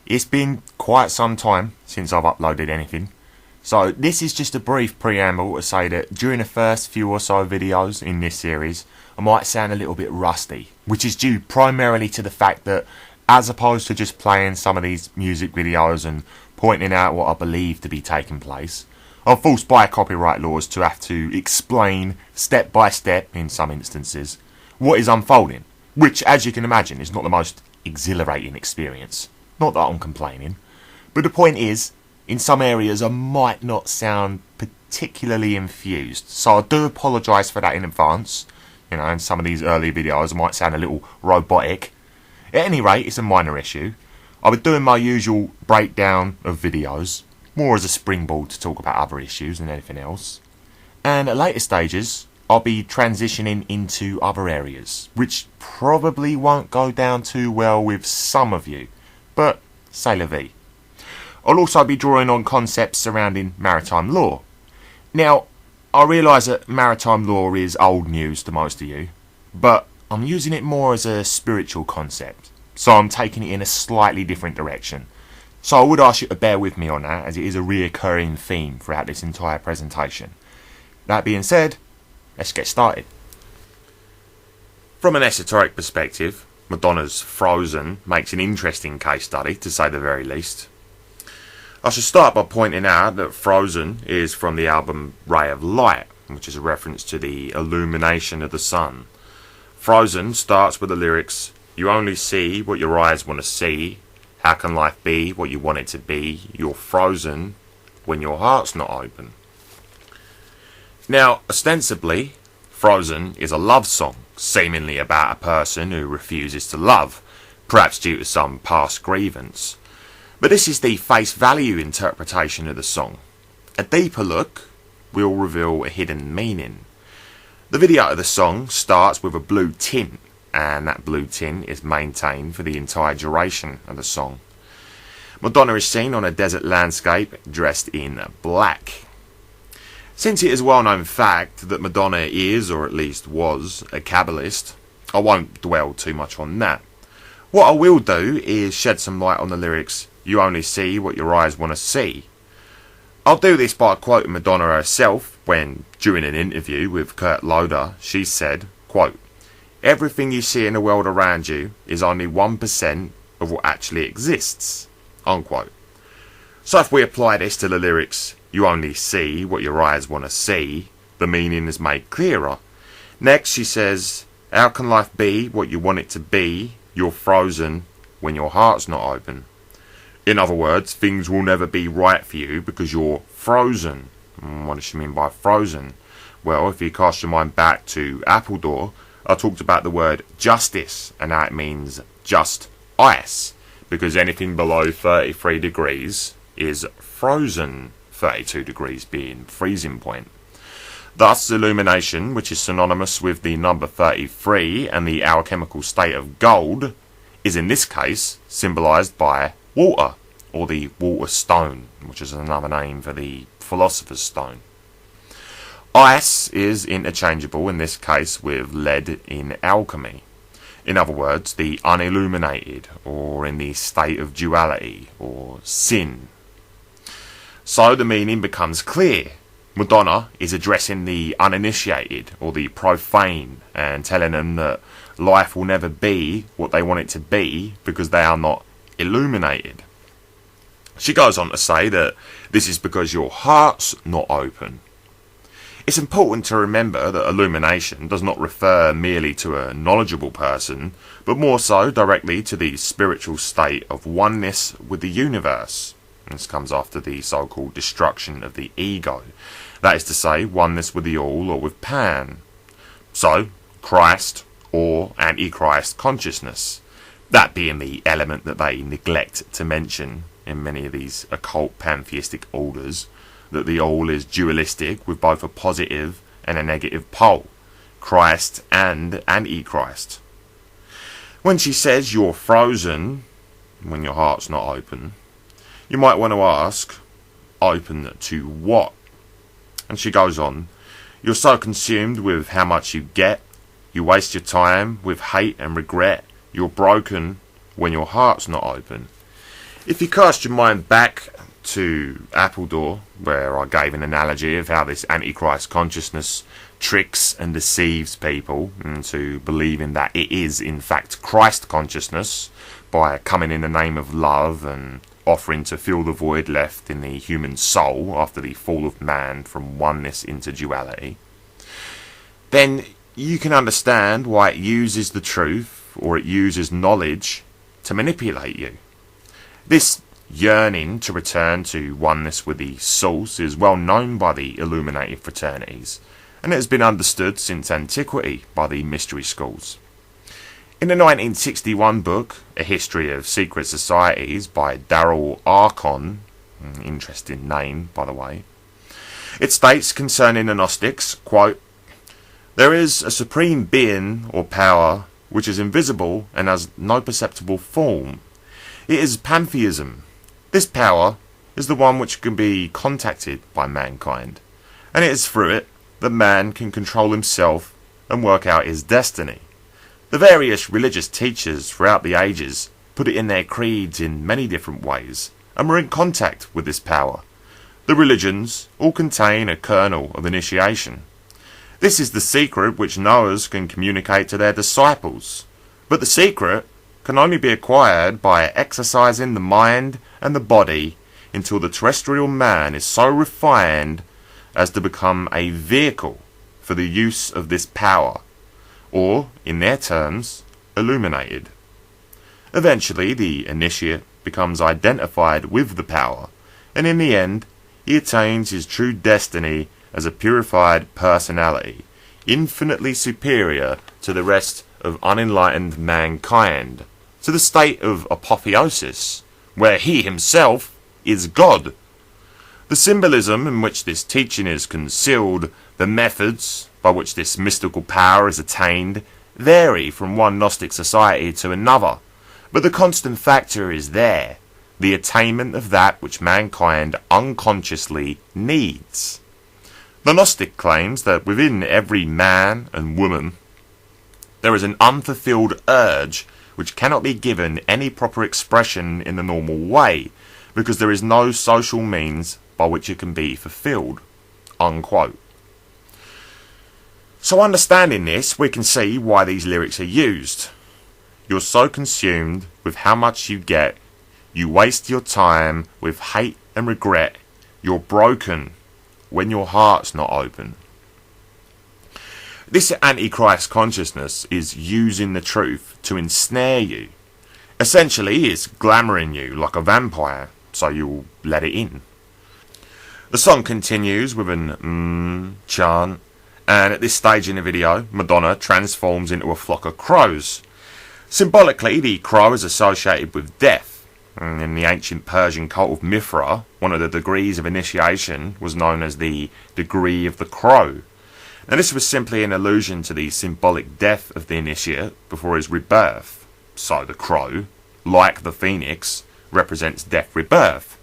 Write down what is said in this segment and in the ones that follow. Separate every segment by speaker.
Speaker 1: It's been quite some time since I've uploaded anything, so this is just a brief preamble to say that during the first few or so videos in this series I might sound a little bit rusty, which is due primarily to the fact that as opposed to just playing some of these music videos and pointing out what I believe to be taking place, I'm forced by copyright laws to have to explain step by step in some instances what is unfolding, which as you can imagine is not the most exhilarating experience. Not that I'm complaining, but the point is, in some areas I might not sound particularly infused, so I do apologise for that in advance. You know, in some of these early videos I might sound a little robotic. At any rate, it's a minor issue. I'll be doing my usual breakdown of videos, more as a springboard to talk about other issues than anything else. And at later stages, I'll be transitioning into other areas, which probably won't go down too well with some of you, but c'est la vie. I'll also be drawing on concepts surrounding maritime law. Now, I realise that maritime law is old news to most of you, but I'm using it more as a spiritual concept, so I'm taking it in a slightly different direction. So I would ask you to bear with me on that, as it is a reoccurring theme throughout this entire presentation. That being said, let's get started. From an esoteric perspective, Madonna's Frozen makes an interesting case study, to say the very least. I should start by pointing out that Frozen is from the album Ray of Light, which is a reference to the illumination of the sun. Frozen starts with the lyrics, "You only see what your eyes want to see. How can life be what you want it to be? You're frozen when your heart's not open." Now, ostensibly, Frozen is a love song, seemingly about a person who refuses to love, perhaps due to some past grievance. But this is the face value interpretation of the song. A deeper look will reveal a hidden meaning. The video of the song starts with a blue tint, and that blue tint is maintained for the entire duration of the song. Madonna is seen on a desert landscape dressed in black. Since it is a well-known fact that Madonna is, or at least was, a Kabbalist, I won't dwell too much on that. What I will do is shed some light on the lyrics, "You only see what your eyes want to see." I'll do this by quoting Madonna herself when, during an interview with Kurt Loder, she said, quote, "Everything you see in the world around you is only 1% of what actually exists," unquote. So if we apply this to the lyrics, "You only see what your eyes want to see," the meaning is made clearer. Next she says, "How can life be what you want it to be? You're frozen when your heart's not open." In other words, things will never be right for you because you're frozen. What does she mean by frozen? Well, if you cast your mind back to Appledoor, I talked about the word justice and how it means just ice, because anything below 33 degrees is frozen, 32 degrees being freezing point. Thus, illumination, which is synonymous with the number 33 and the alchemical state of gold, is in this case symbolised by water, or the water stone, which is another name for the philosopher's stone. Ice is interchangeable in this case with lead in alchemy. In other words, the unilluminated, or in the state of duality, or sin. So the meaning becomes clear. Madonna is addressing the uninitiated, or the profane, and telling them that life will never be what they want it to be because they are not illuminated. She goes on to say that this is because your heart's not open. It's important to remember that illumination does not refer merely to a knowledgeable person, but more so directly to the spiritual state of oneness with the universe. This comes after the so-called destruction of the ego. That is to say, oneness with the all, or with Pan. So, Christ, or Antichrist consciousness. That being the element that they neglect to mention in many of these occult pantheistic orders, that the all is dualistic with both a positive and a negative pole, Christ and Antichrist. When she says you're frozen when your heart's not open, you might want to ask, open to what? And she goes on, you're so consumed with how much you get, you waste your time with hate and regret, you're broken when your heart's not open. If you cast your mind back to Appledoor, where I gave an analogy of how this Antichrist consciousness tricks and deceives people into believing that it is in fact Christ consciousness by coming in the name of love and offering to fill the void left in the human soul after the fall of man from oneness into duality, then you can understand why it uses the truth, or it uses knowledge, to manipulate you. This yearning to return to oneness with the source is well known by the illuminated fraternities, and it has been understood since antiquity by the mystery schools. In the 1961 book, A History of Secret Societies by Darrell Archon, interesting name by the way, it states concerning the Gnostics, quote, "There is a supreme being or power which is invisible and has no perceptible form. It is pantheism. This power is the one which can be contacted by mankind, and it is through it that man can control himself and work out his destiny. The various religious teachers throughout the ages put it in their creeds in many different ways and were in contact with this power. The religions all contain a kernel of initiation. This is the secret which knowers can communicate to their disciples, but the secret can only be acquired by exercising the mind and the body until the terrestrial man is so refined as to become a vehicle for the use of this power, or, in their terms, illuminated. Eventually, the initiate becomes identified with the power, and in the end, he attains his true destiny as a purified personality, infinitely superior to the rest of unenlightened mankind, to the state of apotheosis, where he himself is God. The symbolism in which this teaching is concealed, the methods by which this mystical power is attained, vary from one Gnostic society to another, but the constant factor is there, the attainment of that which mankind unconsciously needs. The Gnostic claims that within every man and woman there is an unfulfilled urge which cannot be given any proper expression in the normal way, because there is no social means by which it can be fulfilled." Unquote. So understanding this, we can see why these lyrics are used. You're so consumed with how much you get, you waste your time with hate and regret, you're broken when your heart's not open. This Antichrist consciousness is using the truth to ensnare you. Essentially, it's glamouring you like a vampire, so you'll let it in. The song continues with an chant, and at this stage in the video, Madonna transforms into a flock of crows. Symbolically, the crow is associated with death. In the ancient Persian cult of Mithra, one of the degrees of initiation was known as the degree of the crow. Now, this was simply an allusion to the symbolic death of the initiate before his rebirth. So the crow, like the phoenix, represents death rebirth.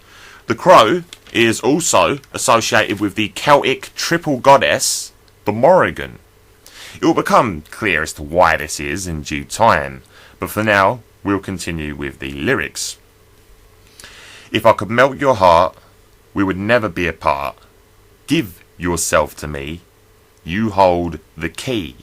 Speaker 1: The crow is also associated with the Celtic triple goddess, the Morrigan. It will become clear as to why this is in due time, but for now, we'll continue with the lyrics. "If I could melt your heart, we would never be apart. Give yourself to me, you hold the key."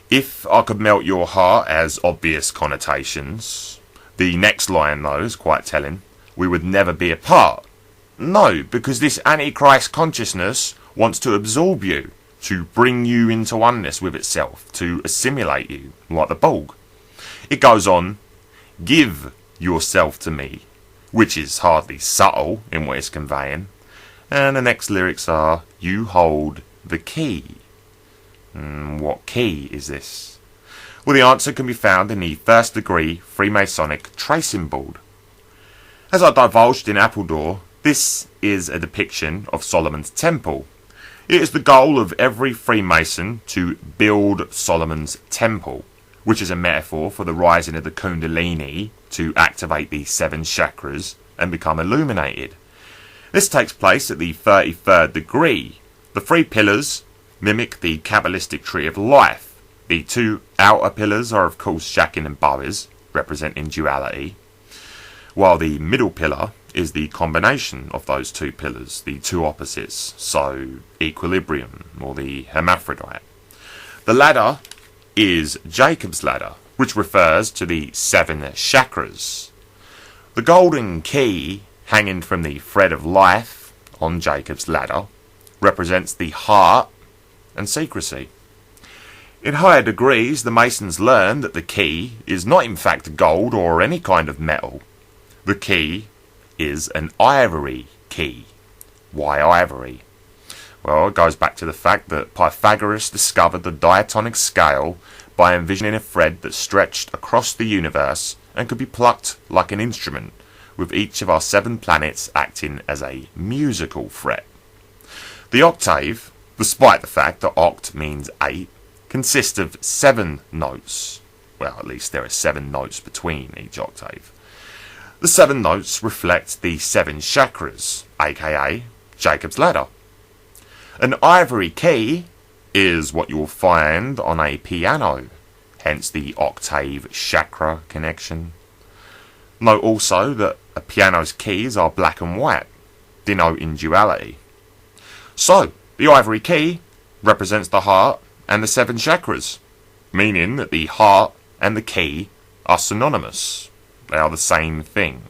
Speaker 1: If I could melt your heart has obvious connotations. The next line, though, is quite telling. We would never be apart. No, because this Antichrist consciousness wants to absorb you, to bring you into oneness with itself, to assimilate you, like the Borg. It goes on, "Give yourself to me," which is hardly subtle in what it's conveying. And the next lyrics are, "You hold the key." What key is this? Well, the answer can be found in the first degree Freemasonic tracing board. As I divulged in Appledoor, this is a depiction of Solomon's Temple. It is the goal of every Freemason to build Solomon's Temple, which is a metaphor for the rising of the Kundalini to activate the 7 chakras and become illuminated. This takes place at the 33rd degree. The 3 pillars mimic the Kabbalistic tree of life. The 2 outer pillars are of course Jachin and Boaz, representing duality, while the middle pillar is the combination of those two pillars, the two opposites, so equilibrium or the hermaphrodite. The ladder is Jacob's ladder, which refers to the 7 chakras. The golden key hanging from the thread of life on Jacob's ladder represents the heart and secrecy. In higher degrees, the Masons learn that the key is not in fact gold or any kind of metal. The key is an ivory key. Why ivory? Well, it goes back to the fact that Pythagoras discovered the diatonic scale by envisioning a thread that stretched across the universe and could be plucked like an instrument, with each of our 7 planets acting as a musical fret. The octave, despite the fact that oct means 8, consists of 7 notes. Well, at least there are 7 notes between each octave. The 7 notes reflect the 7 chakras, aka Jacob's ladder. An ivory key is what you will find on a piano, hence the octave chakra connection. Note also that a piano's keys are black and white, denoting duality. So, the ivory key represents the heart and the 7 chakras, meaning that the heart and the key are synonymous. They are the same thing.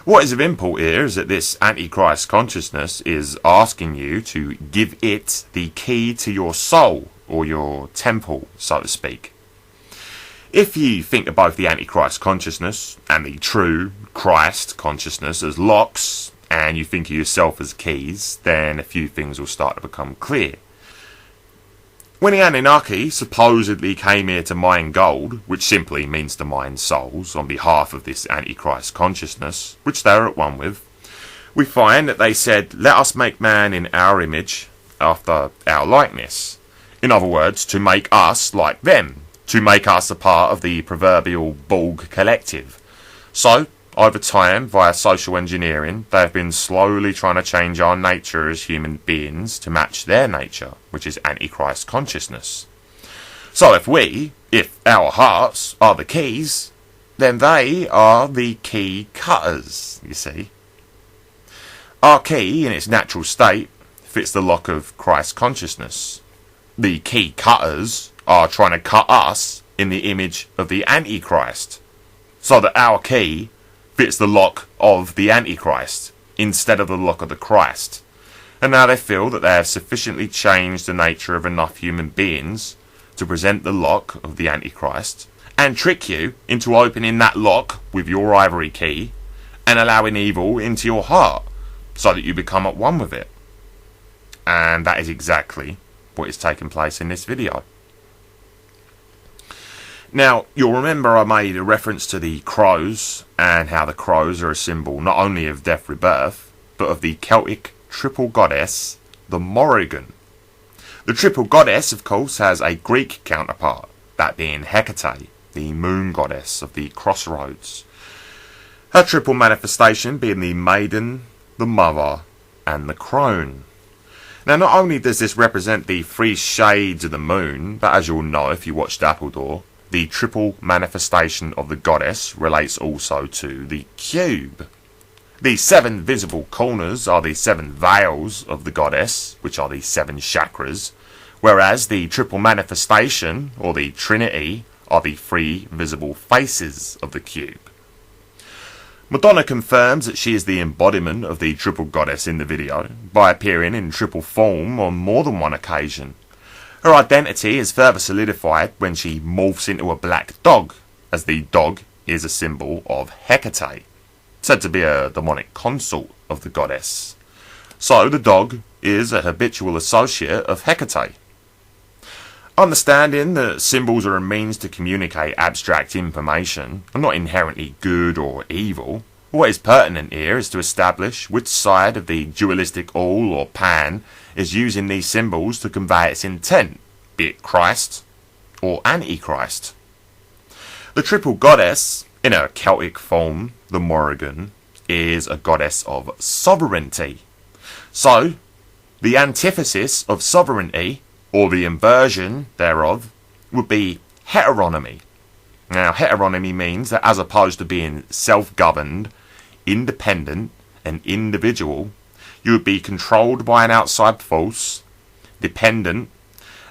Speaker 1: What is of import here is that this Antichrist consciousness is asking you to give it the key to your soul, or your temple, so to speak. If you think of both the Antichrist consciousness and the true Christ consciousness as locks, and you think of yourself as keys, then a few things will start to become clear. When the Anunnaki supposedly came here to mine gold, which simply means to mine souls on behalf of this Antichrist consciousness, which they are at one with, we find that they said, "Let us make man in our image, after our likeness." In other words, to make us like them, to make us a part of the proverbial Borg collective. So, over time, via social engineering, they have been slowly trying to change our nature as human beings to match their nature, which is Antichrist consciousness. So if our hearts are the keys, then they are the key cutters, you see. Our key, in its natural state, fits the lock of Christ consciousness. The key cutters are trying to cut us in the image of the Antichrist, so that our key fits the lock of the Antichrist instead of the lock of the Christ. And now they feel that they have sufficiently changed the nature of enough human beings to present the lock of the Antichrist and trick you into opening that lock with your ivory key and allowing evil into your heart so that you become at one with it. And that is exactly what is taking place in this video. Now, you'll remember I made a reference to the crows and how the crows are a symbol not only of death rebirth, but of the Celtic triple goddess, the Morrigan. The triple goddess, of course, has a Greek counterpart, that being Hecate, the moon goddess of the crossroads. Her triple manifestation being the maiden, the mother, and the crone. Now, not only does this represent the 3 shades of the moon, but as you'll know if you watched Appledoor, the triple manifestation of the goddess relates also to the cube. The 7 visible corners are the 7 veils of the goddess, which are the 7 chakras, whereas the triple manifestation, or the trinity, are the 3 visible faces of the cube. Madonna confirms that she is the embodiment of the triple goddess in the video, by appearing in triple form on more than one occasion. Her identity is further solidified when she morphs into a black dog, as the dog is a symbol of Hecate, said to be a demonic consort of the goddess. So the dog is a habitual associate of Hecate. Understanding that symbols are a means to communicate abstract information are not inherently good or evil, what is pertinent here is to establish which side of the dualistic all or pan is using these symbols to convey its intent, be it Christ or Antichrist. The triple goddess, in her Celtic form, the Morrigan, is a goddess of sovereignty. So, the antithesis of sovereignty, or the inversion thereof, would be heteronomy. Now, heteronymy means that as opposed to being self-governed, independent, and individual, you would be controlled by an outside force, dependent,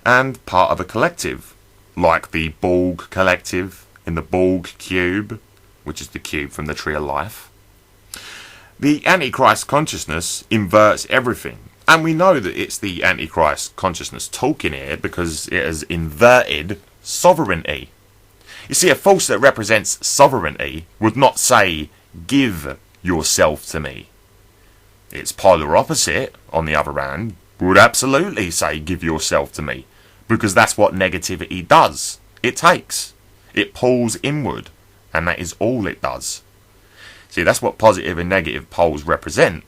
Speaker 1: and part of a collective, like the Borg collective in the Borg cube, which is the cube from the Tree of Life. The Antichrist consciousness inverts everything, and we know that it's the Antichrist consciousness talking here because it has inverted sovereignty. You see, a force that represents sovereignty would not say, give yourself to me. Its polar opposite, on the other hand, would absolutely say, give yourself to me, because that's what negativity does. It takes. It pulls inward, and that is all it does. See, that's what positive and negative poles represent.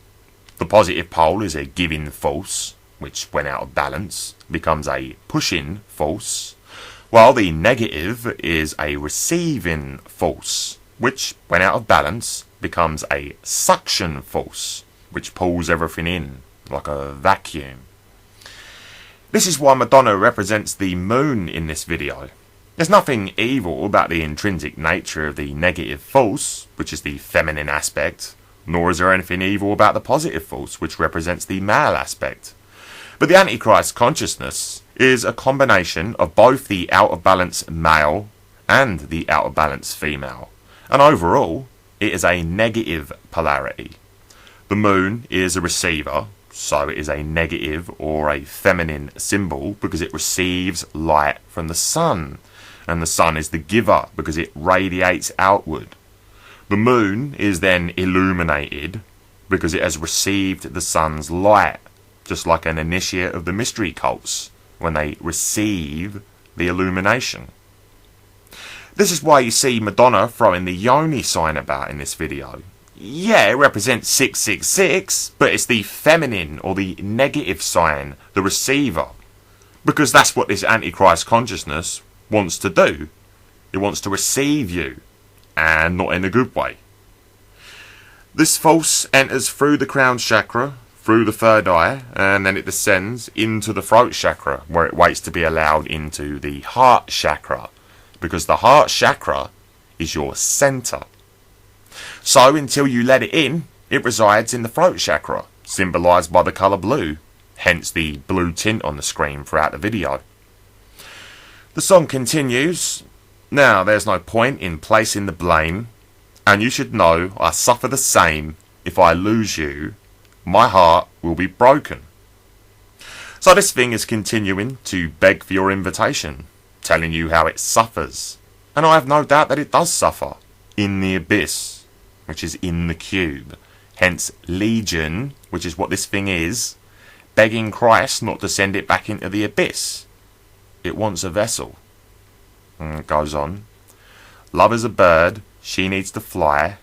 Speaker 1: The positive pole is a giving force, which, when out of balance, becomes a pushing force, while the negative is a receiving force, which, when out of balance, becomes a suction force, which pulls everything in, like a vacuum. This is why Madonna represents the moon in this video. There's nothing evil about the intrinsic nature of the negative force, which is the feminine aspect, nor is there anything evil about the positive force, which represents the male aspect. But the Antichrist consciousness is a combination of both the out-of-balance male and the out-of-balance female, and overall, it is a negative polarity. The moon is a receiver, so it is a negative or a feminine symbol because it receives light from the sun, and the sun is the giver because it radiates outward. The moon is then illuminated because it has received the sun's light, just like an initiate of the mystery cults when they receive the illumination. This is why you see Madonna throwing the yoni sign about in this video. Yeah, it represents 666, but it's the feminine or the negative sign, the receiver. Because that's what this Antichrist consciousness wants to do. It wants to receive you, and not in a good way. This force enters through the crown chakra, through the third eye, and then it descends into the throat chakra, where it waits to be allowed into the heart chakra, because the heart chakra is your center. So until you let it in, it resides in the throat chakra, symbolized by the colour blue, hence the blue tint on the screen throughout the video. The song continues, "Now there's no point in placing the blame, and you should know I suffer the same. If I lose you, my heart will be broken." So this thing is continuing to beg for your invitation, telling you how it suffers, and I have no doubt that it does suffer, in the abyss, which is in the cube, hence Legion, which is what this thing is, begging Christ not to send it back into the abyss. It wants a vessel. And it goes on, "Love is a bird, she needs to fly,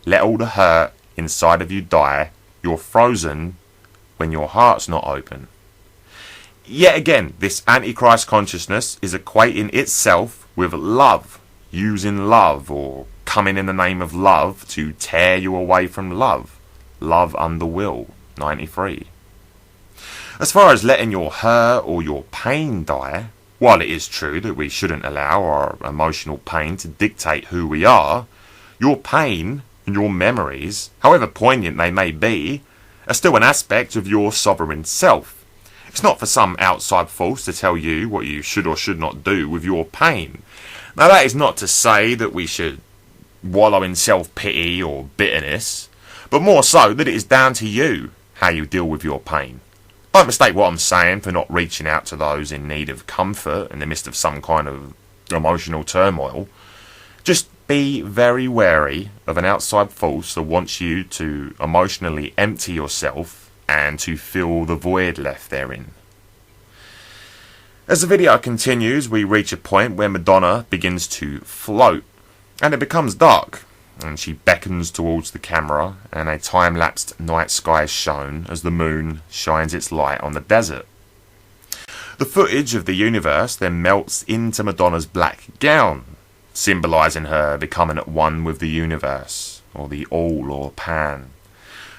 Speaker 1: let all the hurt inside of you die, you're frozen when your heart's not open." Yet again, this Antichrist consciousness is equating itself with love, using love, or coming in the name of love to tear you away from love. Love under will, 93. As far as letting your hurt or your pain die, while it is true that we shouldn't allow our emotional pain to dictate who we are, your pain and your memories, however poignant they may be, are still an aspect of your sovereign self. It's not for some outside force to tell you what you should or should not do with your pain. Now that is not to say that we should wallow in self-pity or bitterness, but more so that it is down to you how you deal with your pain. Don't mistake what I'm saying for not reaching out to those in need of comfort in the midst of some kind of emotional turmoil. Just be very wary of an outside force that wants you to emotionally empty yourself and to fill the void left therein. As the video continues, we reach a point where Madonna begins to float, and it becomes dark, and she beckons towards the camera, and a time-lapsed night sky is shown as the moon shines its light on the desert. The footage of the universe then melts into Madonna's black gown, symbolising her becoming at one with the universe, or the all or pan.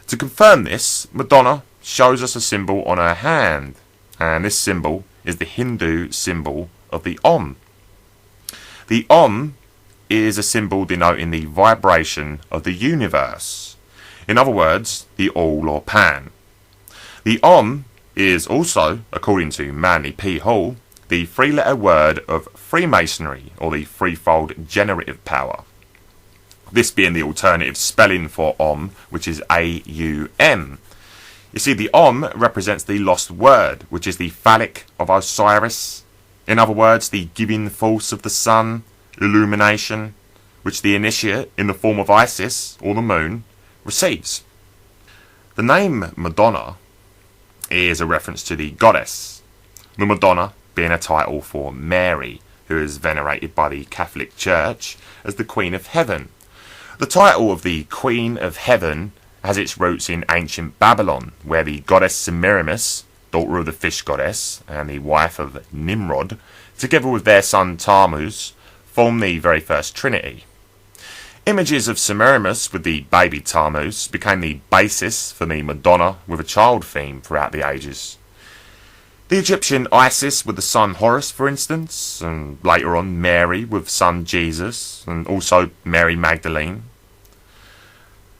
Speaker 1: To confirm this, Madonna shows us a symbol on her hand, and this symbol is the Hindu symbol of the Om. The Om is a symbol denoting the vibration of the universe. In other words, the all or pan. The Om is also, according to Manly P. Hall, the three-letter word of Freemasonry, or the threefold generative power. This being the alternative spelling for Om, which is A-U-M. You see, the Om represents the lost word, which is the phallic of Osiris. In other words, the giving force of the sun, illumination, which the initiate, in the form of Isis, or the moon, receives. The name Madonna is a reference to the goddess, the Madonna being a title for Mary, who is venerated by the Catholic Church as the Queen of Heaven. The title of the Queen of Heaven has its roots in ancient Babylon, where the goddess Semiramis, daughter of the fish goddess and the wife of Nimrod, together with their son Tammuz, form the very first trinity. Images of Semiramis with the baby Tammuz became the basis for the Madonna with a child theme throughout the ages. The Egyptian Isis with the son Horus, for instance, and later on Mary with son Jesus, and also Mary Magdalene.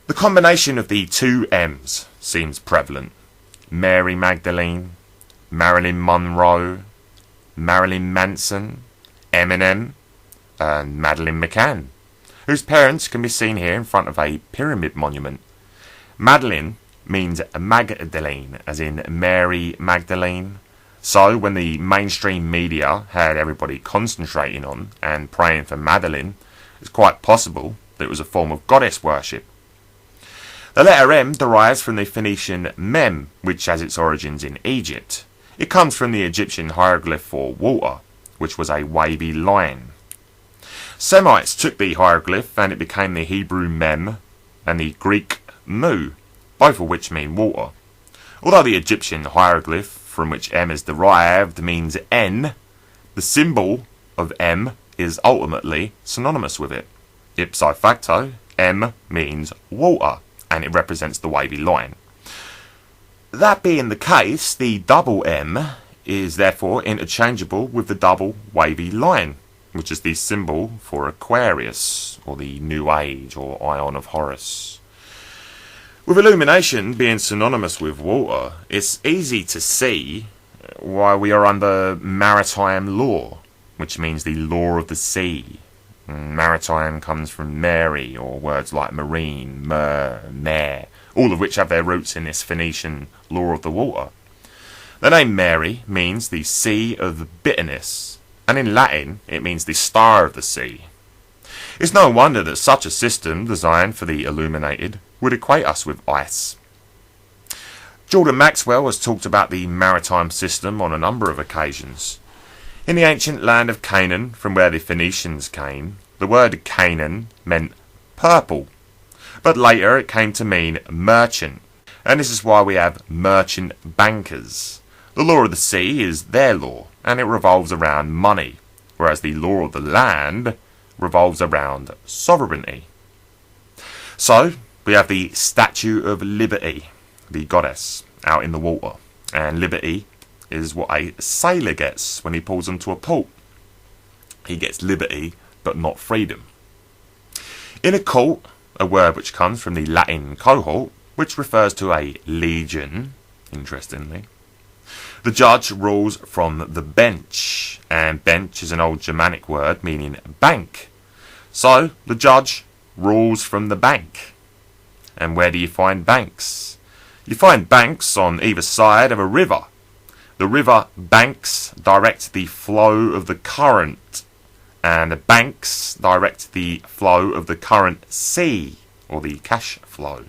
Speaker 1: The combination of the two M's seems prevalent. Mary Magdalene, Marilyn Monroe, Marilyn Manson, Eminem, and Madeleine McCann, whose parents can be seen here in front of a pyramid monument. Madeleine means Magdalene, as in Mary Magdalene. So when the mainstream media had everybody concentrating on and praying for Madeleine, it's quite possible that it was a form of goddess worship. The letter M derives from the Phoenician mem, which has its origins in Egypt. It comes from the Egyptian hieroglyph for water, which was a wavy line. Semites took the hieroglyph and it became the Hebrew mem and the Greek mu, both of which mean water. Although the Egyptian hieroglyph from which M is derived means N, the symbol of M is ultimately synonymous with it. Ipso facto, M means water, and it represents the wavy line. That being the case, the double M is therefore interchangeable with the double wavy line, which is the symbol for Aquarius, or the New Age, or Ion of Horus. With illumination being synonymous with water, it's easy to see why we are under maritime law, which means the law of the sea. Maritime comes from Mary, or words like marine, mare, all of which have their roots in this Phoenician law of the water. The name Mary means the sea of bitterness, and in Latin it means the star of the sea. It's no wonder that such a system designed for the illuminated would equate us with ice. Jordan Maxwell has talked about the maritime system on a number of occasions. In the ancient land of Canaan, from where the Phoenicians came, the word Canaan meant purple, but later it came to mean merchant, and this is why we have merchant bankers. The law of the sea is their law, and it revolves around money, whereas the law of the land revolves around sovereignty. So, we have the Statue of Liberty, the goddess, out in the water, and liberty is what a sailor gets when he pulls into a port. He gets liberty, but not freedom. In a court, a word which comes from the Latin cohort, which refers to a legion, interestingly, the judge rules from the bench, and bench is an old Germanic word meaning bank. So, the judge rules from the bank. And where do you find banks? You find banks on either side of a river. The river banks direct the flow of the current, and the banks direct the flow of the current sea, or the cash flow.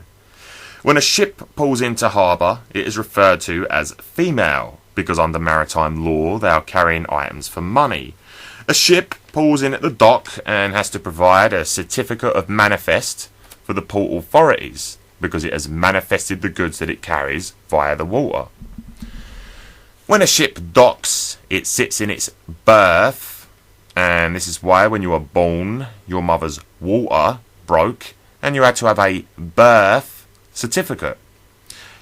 Speaker 1: When a ship pulls into harbour, it is referred to as female, because under maritime law they are carrying items for money. A ship pulls in at the dock and has to provide a certificate of manifest for the port authorities, because it has manifested the goods that it carries via the water. When a ship docks, it sits in its berth, and this is why when you were born, your mother's water broke, and you had to have a birth certificate.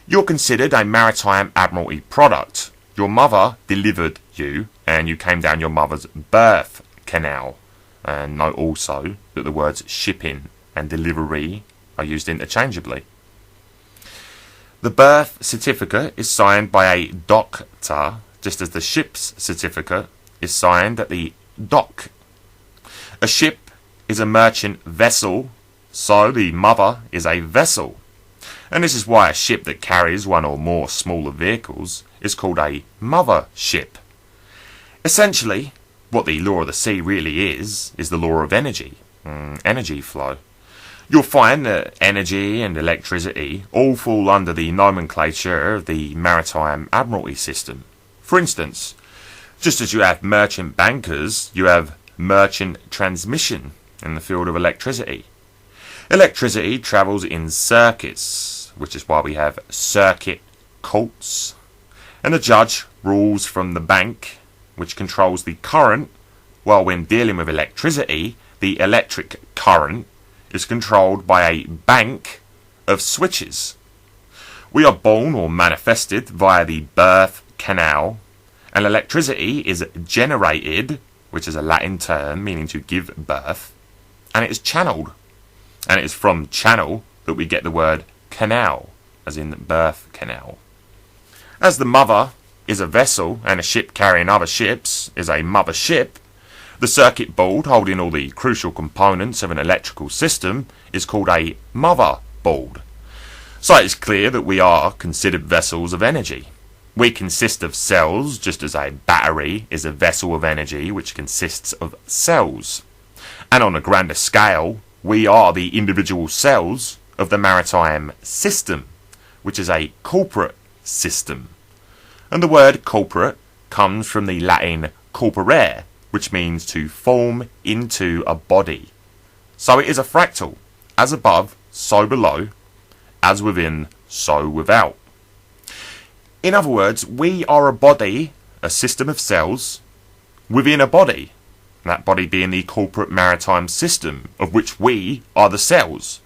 Speaker 1: You're considered a maritime admiralty product. Your mother delivered you, and you came down your mother's birth canal. and note also that the words shipping and delivery are used interchangeably. The birth certificate is signed by a doctor, just as the ship's certificate is signed at the dock. A ship is a merchant vessel, so the mother is a vessel. And this is why a ship that carries one or more smaller vehicles is called a mother ship. Essentially, what the law of the sea really is the law of energy, energy flow. You'll find that energy and electricity all fall under the nomenclature of the maritime admiralty system. For instance, just as you have merchant bankers, you have merchant transmission in the field of electricity. Electricity travels in circuits, which is why we have circuit courts, and the judge rules from the bank, which controls the current, while when dealing with electricity, the electric current is controlled by a bank of switches. We are born or manifested via the birth canal, and electricity is generated, which is a Latin term meaning to give birth, and it is channeled. And it is from channel that we get the word canal, as in birth canal. As the mother is a vessel and a ship carrying other ships is a mother ship, the circuit board holding all the crucial components of an electrical system is called a mother board. So it is clear that we are considered vessels of energy. We consist of cells, just as a battery is a vessel of energy which consists of cells. And on a grander scale, we are the individual cells of the maritime system, which is a corporate system. And the word corporate comes from the Latin corporare, which means to form into a body. So it is a fractal, as above, so below, as within, so without. In other words, we are a body, a system of cells, within a body. That body being the corporate maritime system, of which we are the cells,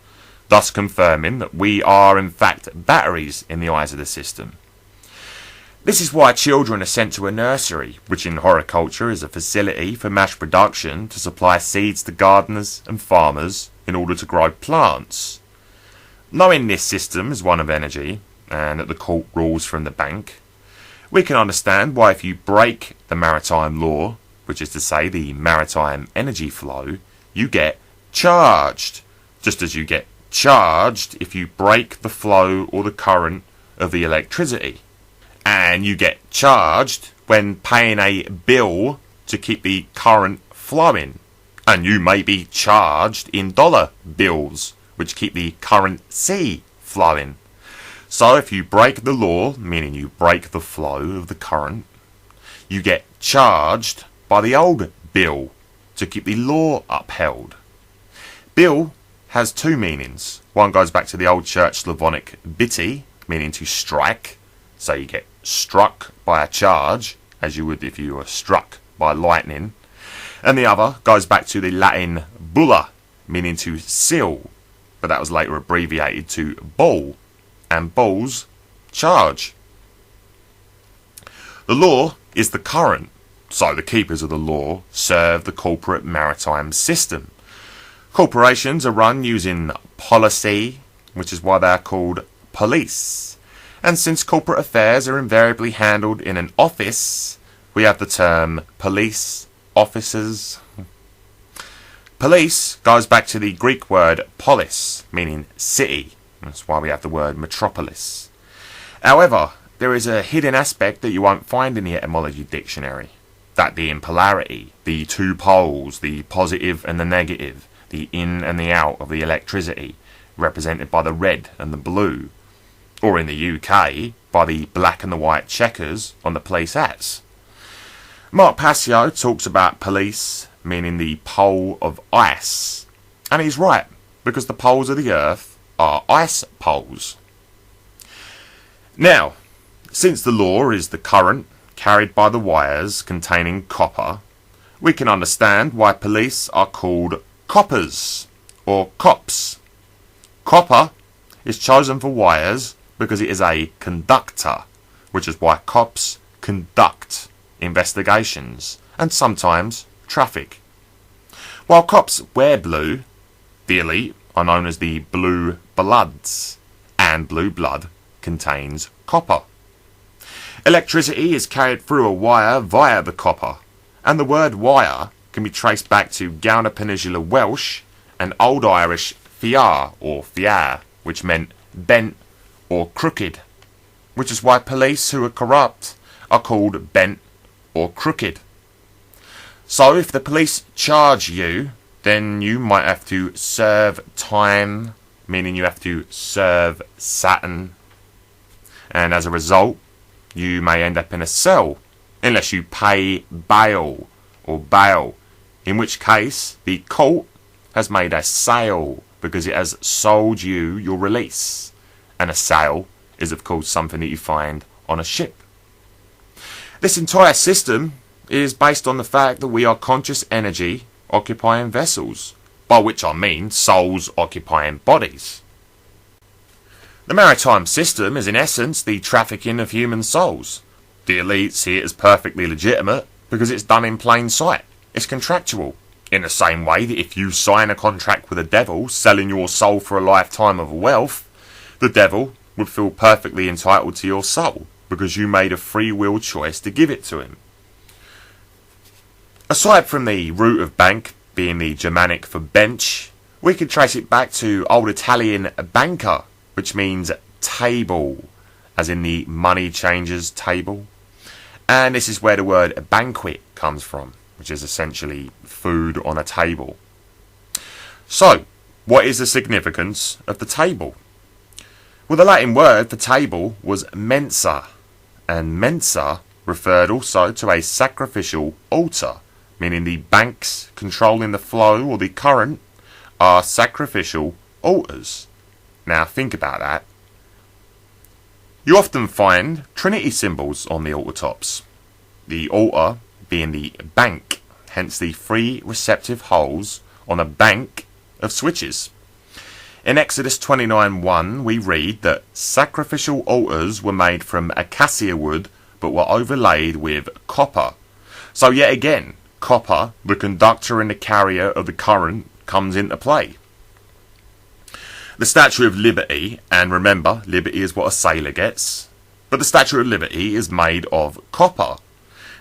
Speaker 1: thus confirming that we are in fact batteries in the eyes of the system. This is why children are sent to a nursery, which in horticulture is a facility for mass production to supply seeds to gardeners and farmers in order to grow plants. Knowing this system is one of energy, and that the court rules from the bank, we can understand why if you break the maritime law, which is to say the maritime energy flow, you get charged, just as you get charged if you break the flow or the current of the electricity. And you get charged when paying a bill to keep the current flowing. And you may be charged in dollar bills, which keep the currency flowing. So if you break the law, meaning you break the flow of the current, you get charged by the old bill to keep the law upheld. Bill has two meanings. One goes back to the old church Slavonic biti, meaning to strike. So you get struck by a charge, as you would if you were struck by lightning. And the other goes back to the Latin bulla, meaning to seal, but that was later abbreviated to bull, and bulls charge. The law is the current, so the keepers of the law serve the corporate maritime system. Corporations are run using policy, which is why they are called police. And since corporate affairs are invariably handled in an office, we have the term police officers. Police goes back to the Greek word polis, meaning city. That's why we have the word metropolis. However, there is a hidden aspect that you won't find in the etymology dictionary. That being polarity, the two poles, the positive and the negative, the in and the out of the electricity, represented by the red and the blue. Or in the UK, by the black and the white checkers on the police hats. Mark Passio talks about police meaning the pole of ice. And he's right, because the poles of the earth are ice poles. Now, since the law is the current carried by the wires containing copper, we can understand why police are called coppers, or cops. Copper is chosen for wires because it is a conductor, which is why cops conduct investigations, and sometimes traffic. While cops wear blue, the elite are known as the blue bloods, and blue blood contains copper. Electricity is carried through a wire via the copper, and the word wire can be traced back to Gowna Peninsular Welsh and Old Irish fiar or fiar, which meant bent or crooked, which is why police who are corrupt are called bent or crooked. So if the police charge you, then you might have to serve time, meaning you have to serve Saturn, and as a result you may end up in a cell unless you pay bail, in which case the court has made a sale because it has sold you your release, and a sale is of course something that you find on a ship. This entire system is based on the fact that we are conscious energy occupying vessels, by which I mean souls occupying bodies. The maritime system is in essence the trafficking of human souls. The elite see it as perfectly legitimate because it's done in plain sight. It's contractual, in the same way that if you sign a contract with the devil selling your soul for a lifetime of wealth, the devil would feel perfectly entitled to your soul because you made a free will choice to give it to him. Aside from the root of bank being the Germanic for bench, we could trace it back to Old Italian banca, which means table, as in the money changers table. And this is where the word banquet comes from, which is essentially food on a table. So, what is the significance of the table? Well, the Latin word for table was mensa, and mensa referred also to a sacrificial altar, meaning the banks controlling the flow or the current are sacrificial altars. Now think about that. You often find Trinity symbols on the altar tops, the altar being the bank, hence the three receptive holes on a bank of switches. In Exodus 29:1 we read that sacrificial altars were made from acacia wood but were overlaid with copper. So yet again, copper, the conductor and the carrier of the current, comes into play. The Statue of Liberty, and remember, liberty is what a sailor gets, but the Statue of Liberty is made of copper.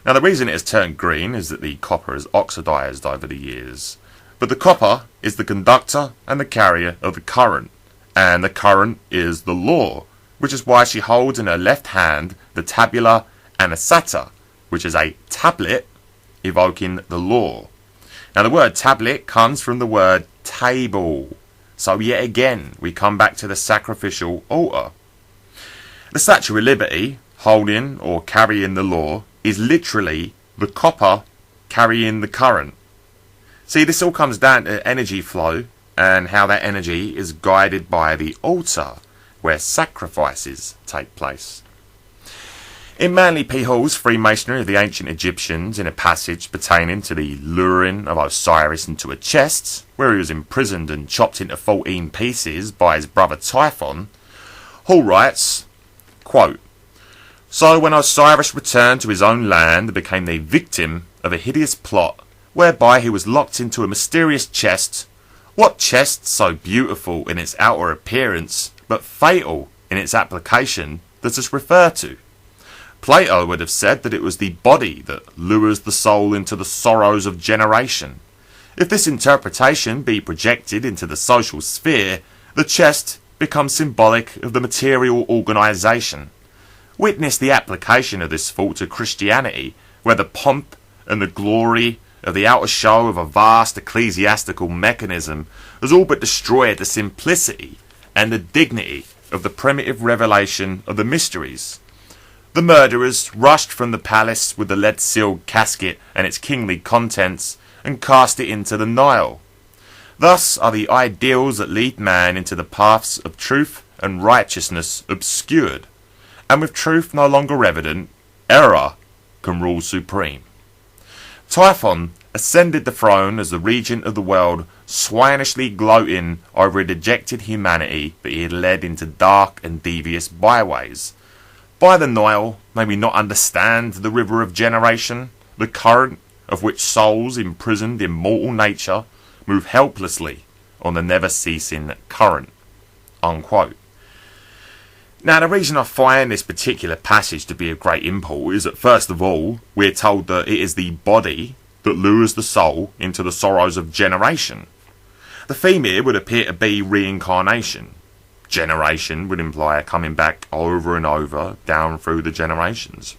Speaker 1: Now the reason it has turned green is that the copper has oxidised over the years, but the copper is the conductor and the carrier of the current, and the current is the law, which is why she holds in her left hand the tabula annexata, which is a tablet evoking the law. Now the word tablet comes from the word table, so yet again we come back to the sacrificial altar. The Statue of Liberty, holding or carrying the law, is literally the copper carrying the current. See, this all comes down to energy flow and how that energy is guided by the altar where sacrifices take place. In Manly P. Hall's Freemasonry of the Ancient Egyptians, in a passage pertaining to the luring of Osiris into a chest, where he was imprisoned and chopped into 14 pieces by his brother Typhon, Hall writes, quote, "So when Osiris returned to his own land and became the victim of a hideous plot, whereby he was locked into a mysterious chest, what chest so beautiful in its outer appearance, but fatal in its application, does this refer to? Plato would have said that it was the body that lures the soul into the sorrows of generation. If this interpretation be projected into the social sphere, the chest becomes symbolic of the material organisation. Witness the application of this thought to Christianity, where the pomp and the glory of the outer show of a vast ecclesiastical mechanism has all but destroyed the simplicity and the dignity of the primitive revelation of the mysteries. The murderers rushed from the palace with the lead-sealed casket and its kingly contents and cast it into the Nile. Thus are the ideals that lead man into the paths of truth and righteousness obscured, and with truth no longer evident, error can rule supreme. Typhon ascended the throne as the regent of the world, swinishly gloating over a dejected humanity that he had led into dark and devious byways. By the Nile, may we not understand the river of generation, the current of which souls imprisoned in mortal nature move helplessly on the never-ceasing current, unquote. Now, the reason I find this particular passage to be of great import is that, first of all, we're told that it is the body that lures the soul into the sorrows of generation. The theme here would appear to be reincarnation. Generation would imply coming back over and over down through the generations.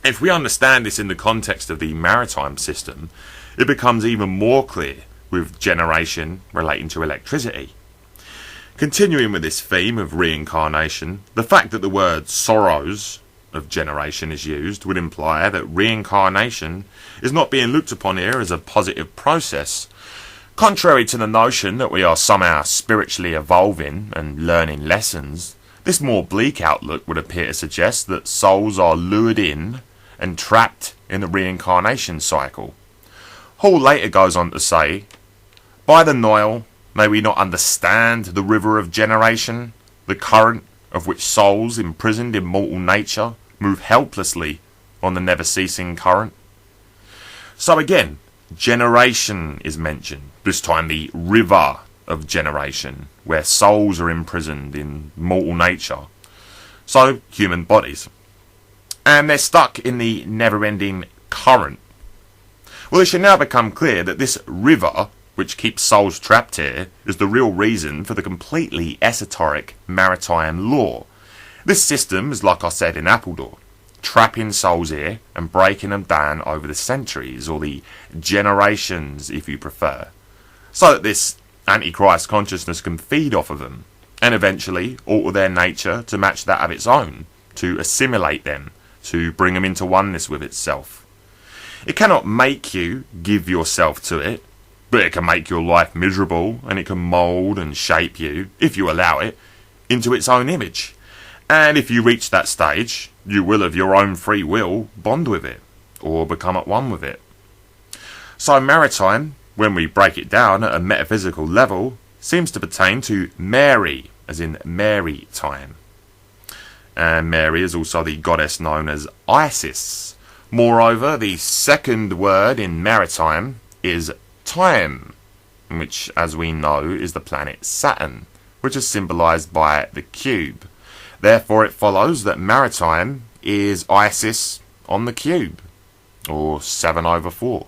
Speaker 1: If we understand this in the context of the maritime system, it becomes even more clear with generation relating to electricity. Continuing with this theme of reincarnation, the fact that the word sorrows of generation is used would imply that reincarnation is not being looked upon here as a positive process. Contrary to the notion that we are somehow spiritually evolving and learning lessons, this more bleak outlook would appear to suggest that souls are lured in and trapped in the reincarnation cycle. Hall later goes on to say, "By the Nile, may we not understand the river of generation, the current of which souls imprisoned in mortal nature move helplessly on the never-ceasing current?" So again, generation is mentioned, this time the river of generation, where souls are imprisoned in mortal nature, so human bodies. And they're stuck in the never-ending current. Well, it should now become clear that this river, which keeps souls trapped here, is the real reason for the completely esoteric maritime law. This system is, like I said in Appledoor, trapping souls here and breaking them down over the centuries, or the generations if you prefer, so that this Antichrist consciousness can feed off of them, and eventually alter their nature to match that of its own, to assimilate them, to bring them into oneness with itself. It cannot make you give yourself to it, but it can make your life miserable, and it can mould and shape you, if you allow it, into its own image. And if you reach that stage, you will of your own free will bond with it, or become at one with it. So maritime, when we break it down at a metaphysical level, seems to pertain to Mary, as in Mary time. And Mary is also the goddess known as Isis. Moreover, the second word in maritime is time, which, as we know, is the planet Saturn, which is symbolised by the cube. Therefore, it follows that maritime is Isis on the cube, or 7/4.